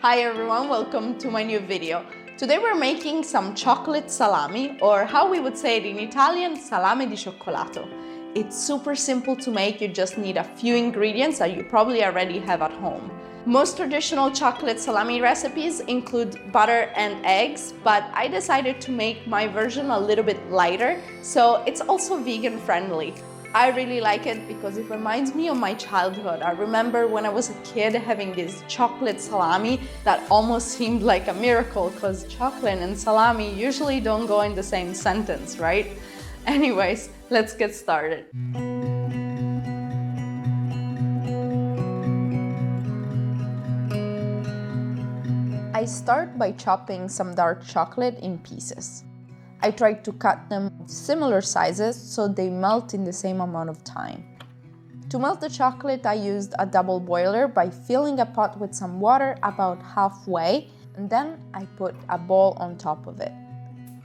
Hi everyone, welcome to my new video. Today we're making some chocolate salami, or how we would say it in Italian, salame di cioccolato. It's super simple to make, you just need a few ingredients that you probably already have at home. Most traditional chocolate salami recipes include butter and eggs, but I decided to make my version a little bit lighter, so it's also vegan friendly. I really like it because it reminds me of my childhood. I remember when I was a kid having this chocolate salami that almost seemed like a miracle because chocolate and salami usually don't go in the same sentence, right? Anyways, let's get started. I start by chopping some dark chocolate in pieces. I try to cut them similar sizes so they melt in the same amount of time. To melt the chocolate, I used a double boiler by filling a pot with some water about halfway, and then I put a bowl on top of it.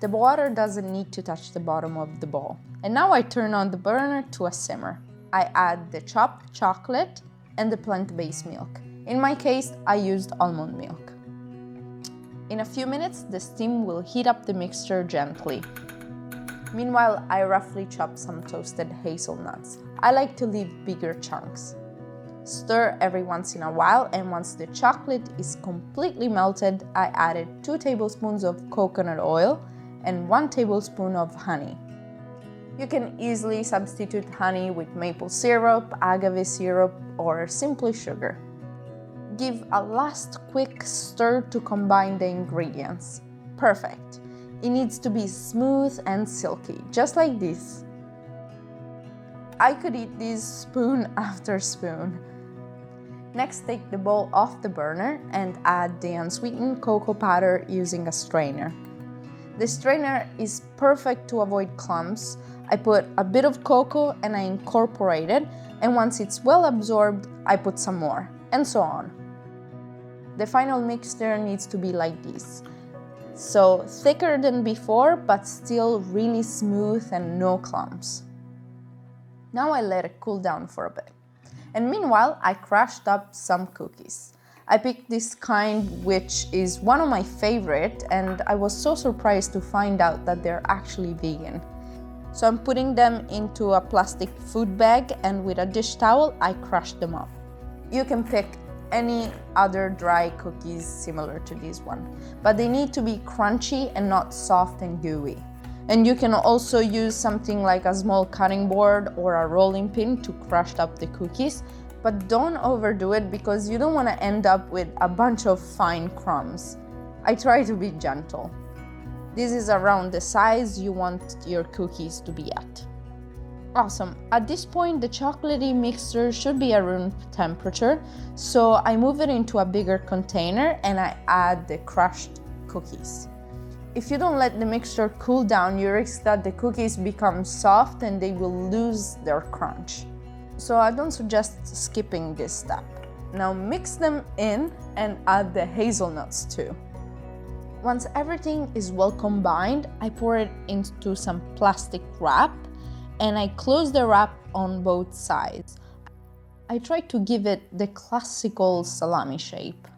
The water doesn't need to touch the bottom of the bowl. And now I turn on the burner to a simmer. I add the chopped chocolate and the plant-based milk. In my case, I used almond milk. In a few minutes, the steam will heat up the mixture gently. Meanwhile, I roughly chop some toasted hazelnuts. I like to leave bigger chunks. Stir every once in a while, and once the chocolate is completely melted, I added 2 tablespoons of coconut oil and 1 tablespoon of honey. You can easily substitute honey with maple syrup, agave syrup, or simply sugar. Give a last quick stir to combine the ingredients. Perfect. It needs to be smooth and silky, just like this. I could eat this spoon after spoon. Next, take the bowl off the burner and add the unsweetened cocoa powder using a strainer. The strainer is perfect to avoid clumps. I put a bit of cocoa and I incorporate it, and once it's well absorbed, I put some more, and so on. The final mixture needs to be like this. So thicker than before, but still really smooth and no clumps. Now I let it cool down for a bit. And meanwhile, I crushed up some cookies. I picked this kind, which is one of my favorite, and I was so surprised to find out that they're actually vegan. So I'm putting them into a plastic food bag, and with a dish towel, I crushed them up. You can pick any other dry cookies similar to this one, but they need to be crunchy and not soft and gooey. And you can also use something like a small cutting board or a rolling pin to crush up the cookies, but don't overdo it because you don't want to end up with a bunch of fine crumbs. I try to be gentle. This is around the size you want your cookies to be at. Awesome. At this point, the chocolatey mixture should be at room temperature, so I move it into a bigger container and I add the crushed cookies. If you don't let the mixture cool down, you risk that the cookies become soft and they will lose their crunch. So I don't suggest skipping this step. Now mix them in and add the hazelnuts too. Once everything is well combined, I pour it into some plastic wrap and I close the wrap on both sides. I try to give it the classical salami shape.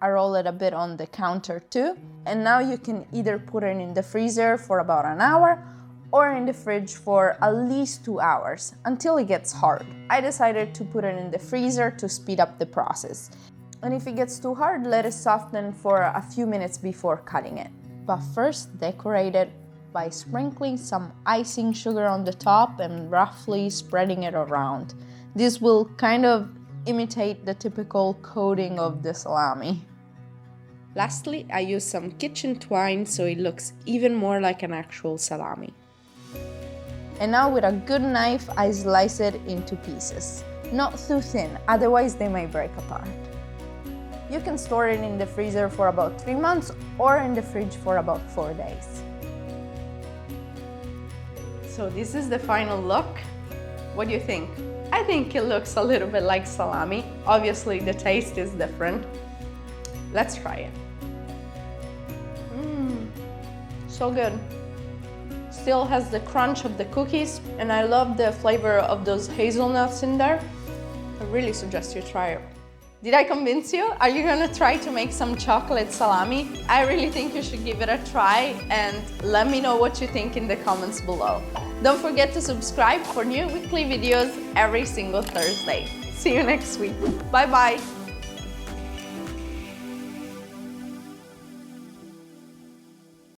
I roll it a bit on the counter too, and now you can either put it in the freezer for about an hour or in the fridge for at least 2 hours until it gets hard. I decided to put it in the freezer to speed up the process. And if it gets too hard, let it soften for a few minutes before cutting it. But first, decorate it by sprinkling some icing sugar on the top and roughly spreading it around. This will kind of imitate the typical coating of the salami. Lastly, I use some kitchen twine so it looks even more like an actual salami. And now with a good knife, I slice it into pieces. Not too thin, otherwise they may break apart. You can store it in the freezer for about 3 months or in the fridge for about 4 days. So this is the final look. What do you think? I think it looks a little bit like salami. Obviously the taste is different. Let's try it. So good. Still has the crunch of the cookies, and I love the flavor of those hazelnuts in there. I really suggest you try it. Did I convince you? Are you gonna try to make some chocolate salami? I really think you should give it a try and let me know what you think in the comments below. Don't forget to subscribe for new weekly videos every single Thursday. See you next week. Bye bye.